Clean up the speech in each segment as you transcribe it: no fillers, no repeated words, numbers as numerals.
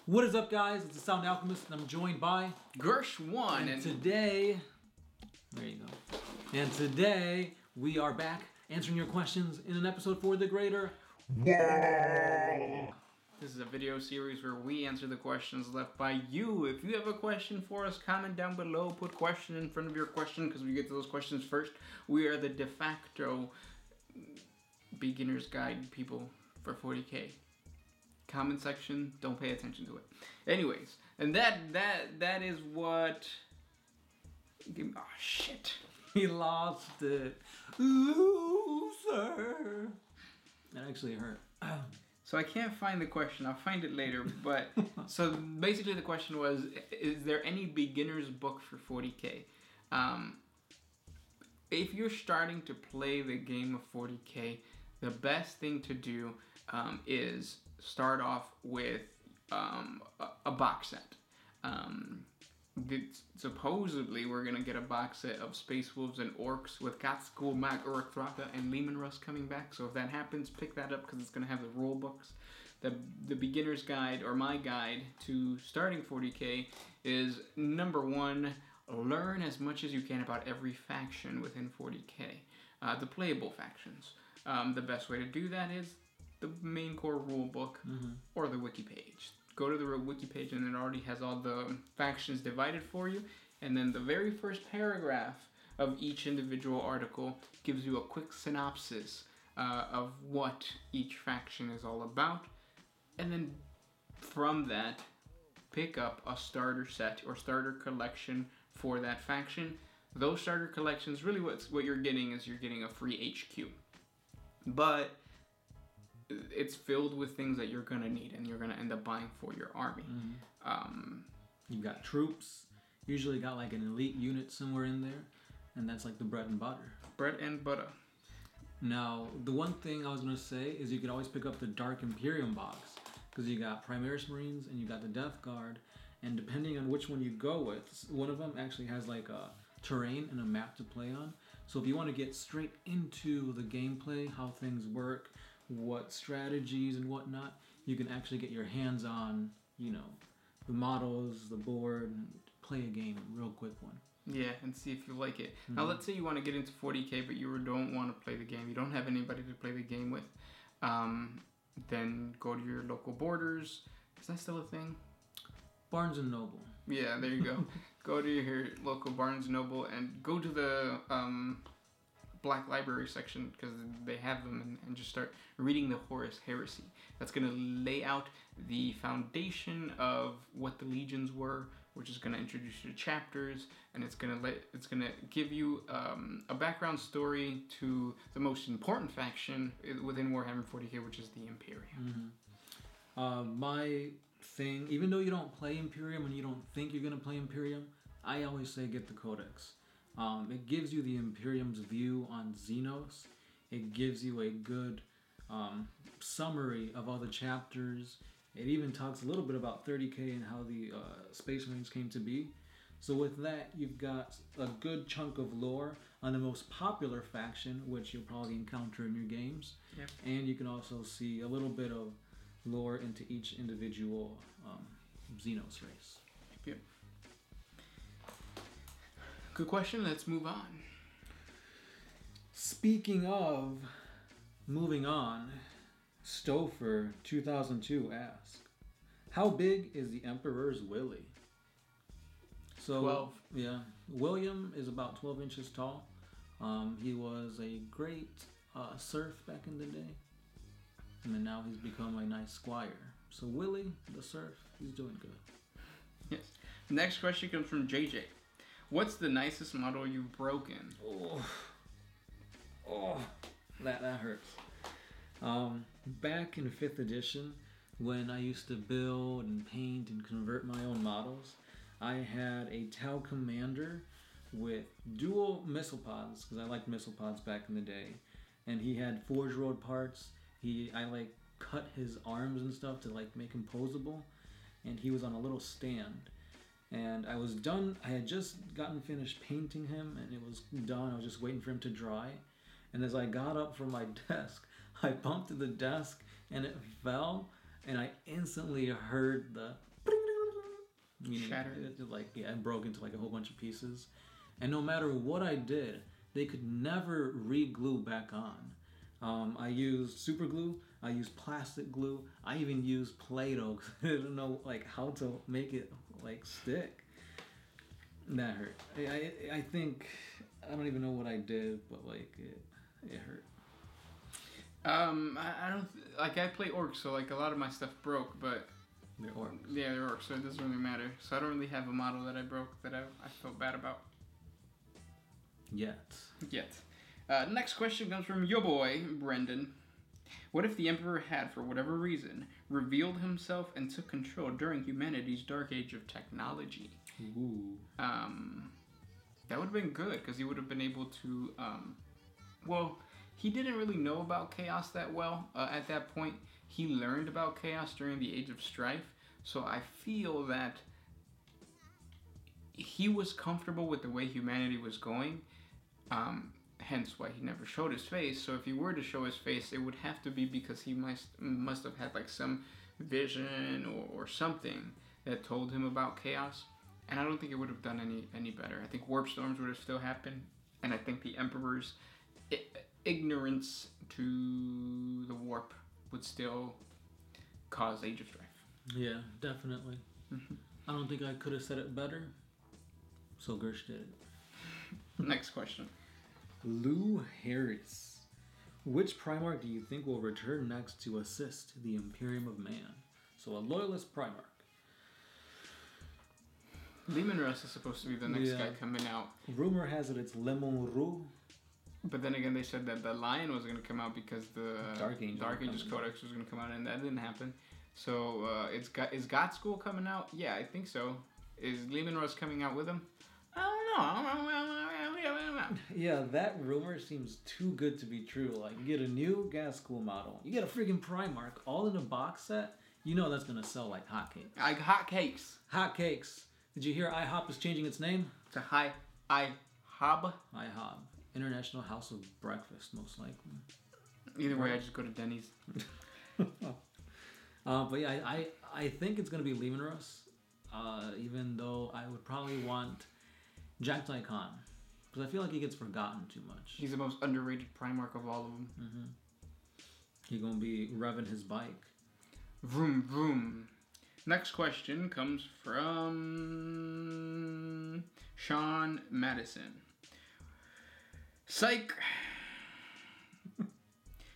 What is up, guys? It's the Sound Alchemist, and I'm joined by Gersh1. And today, there you go. And today we are back answering your questions in an episode for the greater WAAAGH. This is a video series where we answer the questions left by you. If you have a question for us, comment down below. Put question in front of your question because we get to those questions first. We are the de facto beginner's guide people for 40K. Comment section, don't pay attention to it. Anyways, and that is what. Oh shit! He lost it. Loser. That actually hurt. So I can't find the question. I'll find it later. But so basically, the question was: is there any beginner's book for 40K? If you're starting to play the game of 40K, the best thing to do is start off with a box set. Supposedly we're gonna get a box set of Space Wolves and Orcs with Katskul, Mag Uruk Thraka, and Lehman Russ coming back. So if that happens, pick that up because it's gonna have the rule books. The beginner's guide, or my guide to starting 40K, is number one: learn as much as you can about every faction within 40K, the playable factions. The best way to do that is the main core rule book or the wiki page. Go to the wiki page and it already has all the factions divided for you. And then the very first paragraph of each individual article gives you a quick synopsis of what each faction is all about. And then from that, pick up a starter set or starter collection for that faction. Those starter collections, really what you're getting is you're getting a free HQ. But it's filled with things that you're going to need and you're going to end up buying for your army. You've got troops. Usually got like an elite unit somewhere in there. And that's like the bread and butter. Bread and butter. Now, the one thing I was going to say is you could always pick up the Dark Imperium box. Because you got Primaris Marines and you got the Death Guard. And depending on which one you go with, one of them actually has like a terrain and a map to play on. So if you want to get straight into the gameplay, how things work, what strategies and whatnot, you can actually get your hands on, the models, the board, and play a game, a real quick one. Yeah, and see if you like it. Now, let's say you want to get into 40K, but you don't want to play the game. You don't have anybody to play the game with. Then go to your local Borders. Is that still a thing? Barnes & Noble. Yeah, there you go. Go to your local Barnes & Noble and go to the Black Library section because they have them, and just start reading the Horus Heresy. That's going to lay out the foundation of what the legions were, which is going to introduce you to chapters, and it's going to give you a background story to the most important faction within Warhammer 40K, which is the Imperium. My thing, even though you don't play Imperium and you don't think you're going to play Imperium, I always say get the Codex. It gives you the Imperium's view on Xenos. It gives you a good summary of all the chapters. It even talks a little bit about 30K and how the Space Marines came to be. So with that, you've got a good chunk of lore on the most popular faction, which you'll probably encounter in your games. Yep. And you can also see a little bit of lore into each individual Xenos race. Yep. Good question. Let's move on. Speaking of moving on, Stouffer 2002 asks, how big is the Emperor's Willy? So 12. Yeah, William is about 12 inches tall. He was a great serf back in the day, and then now he's become a nice squire. So Willy, the serf, he's doing good. Yes. Next question comes from JJ. What's the nicest model you've broken? That hurts. Back in 5th edition, when I used to build and paint and convert my own models, I had a Tau Commander with dual missile pods, because I liked missile pods back in the day. And he had Forge Road parts. I cut his arms and stuff to make him posable. And he was on a little stand. And I was done. I had just gotten finished painting him, and it was done. I was just waiting for him to dry. And as I got up from my desk, I bumped to the desk, and it fell. And I instantly heard the Shattered. It broke into like a whole bunch of pieces. And no matter what I did, they could never re-glue back on. I used super glue. I used plastic glue. I even used Play-Doh. I didn't know like how to make it like stick. That hurt. I think I don't even know what I did, but like it hurt. I don't like I play orcs, so like a lot of my stuff broke, but they're orcs. Yeah, they're orcs, so it doesn't really matter. So I don't really have a model that I broke that I felt bad about. Yet. Next question comes from your boy, Brendan. What if the Emperor had, for whatever reason, revealed himself and took control during humanity's dark age of technology? Ooh. That would have been good, because he would have been able to, he didn't really know about chaos that well at that point. He learned about chaos during the Age of Strife, so I feel that he was comfortable with the way humanity was going, hence why he never showed his face. So if he were to show his face, it would have to be because he must have had like some vision or something that told him about chaos, and I don't think it would have done any better. I think warp storms would have still happened, and I think the Emperor's ignorance to the warp would still cause Age of Strife. Yeah, definitely. Mm-hmm. I don't think I could have said it better, so Gersh did it. Next question. Lou Harris. Which Primarch do you think will return next to assist the Imperium of Man? So a loyalist Primarch. Leman Russ is supposed to be the next guy coming out. Rumor has it it's Lemon Roux. But then again, they said that the Lion was going to come out because the Dark Ages Codex was going to come out, and that didn't happen. So is God School coming out? Yeah, I think so. Is Leman Russ coming out with him? I don't know. Yeah, that rumor seems too good to be true. Like, you get a new gas school model, you get a freaking Primarch, all in a box set. You know that's gonna sell like hotcakes. Like hotcakes. Hotcakes. Did you hear IHOP is changing its name? To IHOB. IHOB, International House of Breakfast, most likely. Either way, I just go to Denny's. But yeah, I think it's gonna be Leman Russ. Even though I would probably want Jack Khan. Because I feel like he gets forgotten too much. He's the most underrated Primarch of all of them. Mm-hmm. He's going to be revving his bike. Vroom, vroom. Next question comes from Sean Madison. Psych.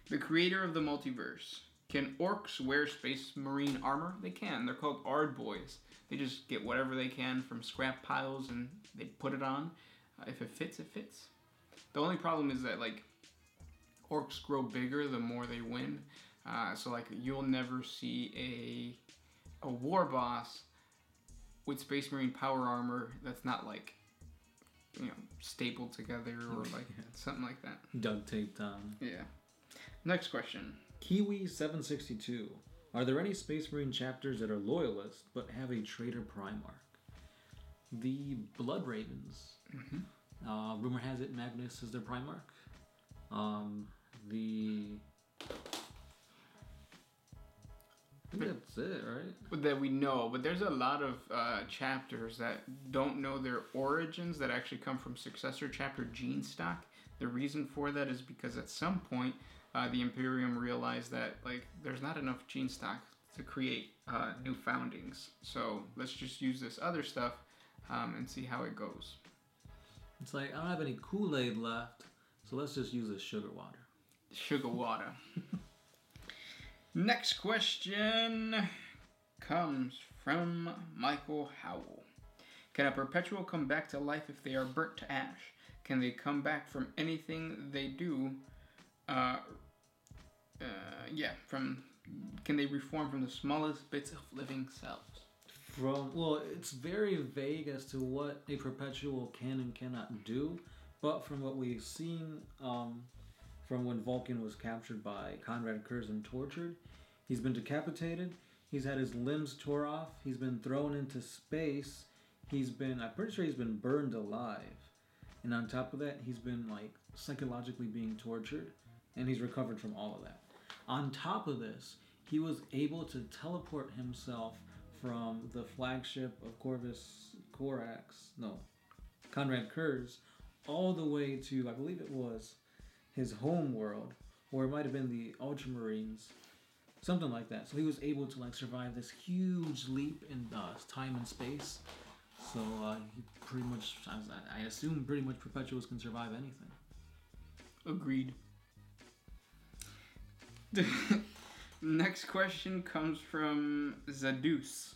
The creator of the multiverse. Can orcs wear space marine armor? They can. They're called Ard Boys. They just get whatever they can from scrap piles and they put it on. If it fits, it fits. The only problem is that like orcs grow bigger the more they win. So like you'll never see a war boss with Space Marine power armor that's not like, you know, stapled together or like something like that. Duct taped on. Yeah. Next question. Kiwi 762. Are there any Space Marine chapters that are loyalist but have a traitor Primarch? The Blood Ravens. Mm-hmm. Rumor has it Magnus is their Primarch. That's it, right? That we know, but there's a lot of chapters that don't know their origins that actually come from successor chapter gene stock. The reason for that is because at some point the Imperium realized that like there's not enough gene stock to create new foundings. So let's just use this other stuff and see how it goes. It's like, I don't have any Kool-Aid left, so let's just use this sugar water. Sugar water. Next question comes from Michael Howell. Can a perpetual come back to life if they are burnt to ash? Can they come back from anything they do? Can they reform from the smallest bits of living cells? It's very vague as to what a perpetual can and cannot do, but from what we've seen from when Vulcan was captured by Conrad Kurz and tortured, he's been decapitated, he's had his limbs tore off, he's been thrown into space, I'm pretty sure he's been burned alive, and on top of that, he's been like psychologically being tortured, and he's recovered from all of that. On top of this, he was able to teleport himself from the flagship of Conrad Kurz, all the way to, I believe it was his home world, or it might have been the Ultramarines, something like that. So he was able to like survive this huge leap in time and space. So he pretty much, I assume, pretty much Perpetuals can survive anything. Agreed. Next question comes from Zadus.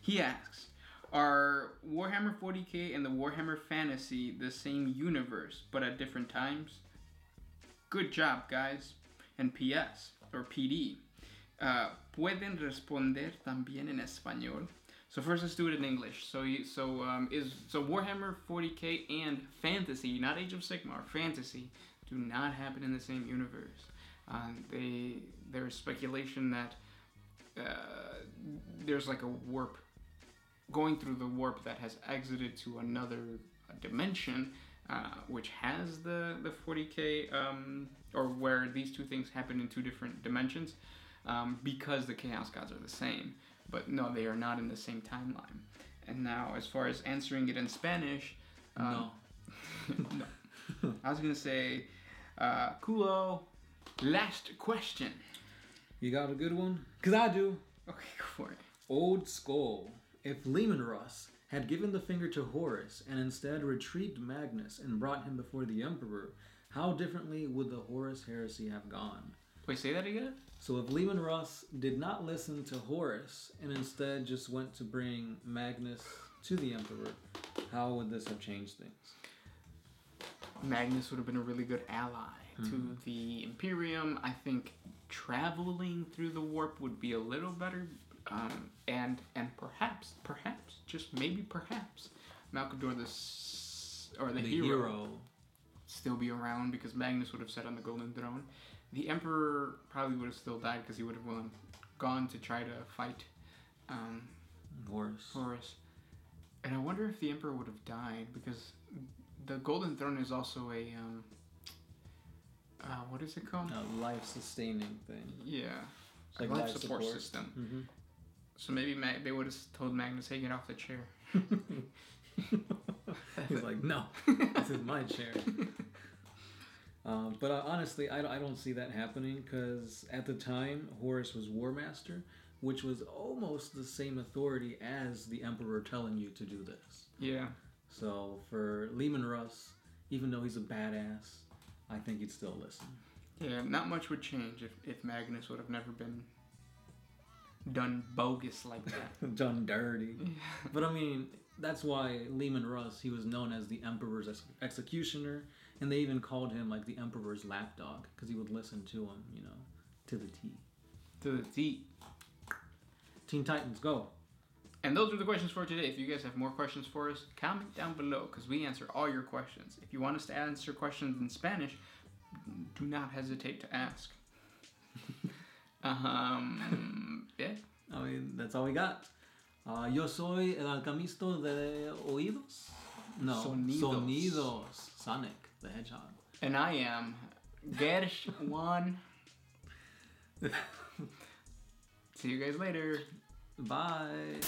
He asks, are Warhammer 40K and the Warhammer Fantasy the same universe, but at different times? Good job, guys. And PS, or PD, pueden responder también en español. So first, let's do it in English. So Warhammer 40K and Fantasy, not Age of Sigmar, Fantasy, do not happen in the same universe. There's speculation that there's like a warp going through the warp that has exited to another dimension, which has the 40K, or where these two things happen in two different dimensions, because the Chaos Gods are the same. But no, they are not in the same timeline. And now, as far as answering it in Spanish, no. No. I was gonna say, Kulo, last question. You got a good one? Cause I do. Okay, go for it. Old Skull. If Leman Russ had given the finger to Horus and instead retrieved Magnus and brought him before the Emperor, how differently would the Horus heresy have gone? Wait, say that again? So if Leman Russ did not listen to Horus and instead just went to bring Magnus to the Emperor, how would this have changed things? Magnus would have been a really good ally to the Imperium. I think traveling through the warp would be a little better, and perhaps, just maybe perhaps, Malcador the hero still be around because Magnus would have sat on the Golden Throne. The Emperor probably would have still died because he would have gone to try to fight Horus. And I wonder if the Emperor would have died because the Golden Throne is also a what is it called? A life-sustaining thing. Yeah, it's like life support system. Mm-hmm. So maybe they would have told Magnus, "Hey, get off the chair." He's like, "No, this is my chair." But honestly, I don't see that happening because at the time, Horus was War Master, which was almost the same authority as the Emperor telling you to do this. Yeah. So for Leman Russ, even though he's a badass, I think he'd still listen. Yeah, not much would change if Magnus would have never been done bogus like that. Done dirty. Yeah. But I mean, that's why Leman Russ, he was known as the Emperor's executioner, and they even called him like the Emperor's lapdog because he would listen to him, to the T. To the T. Teen Titans, go. And those are the questions for today. If you guys have more questions for us, comment down below because we answer all your questions. If you want us to answer questions in Spanish, do not hesitate to ask. Yeah. I mean, that's all we got. Yo soy el alcamisto de oídos. No, sonidos. Sonic the Hedgehog. And I am Gersh One. See you guys later. Bye.